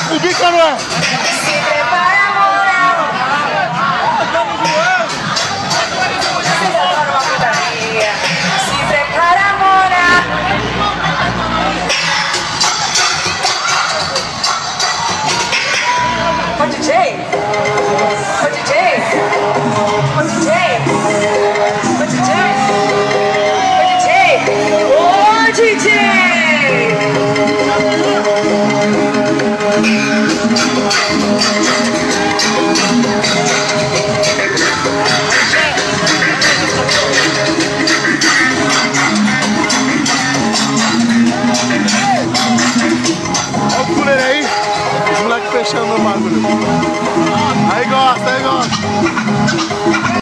Cubica, não é? Se prepara, moral. Se prepara uma putaria. Se prepara, moral. Ô DJ. Ô DJ. Ô DJ. Ô DJ. Ô DJ. Ô DJ. Olha o fuleiro aí, os moleques fechando o bagulho. Aí gosta, aí gosta.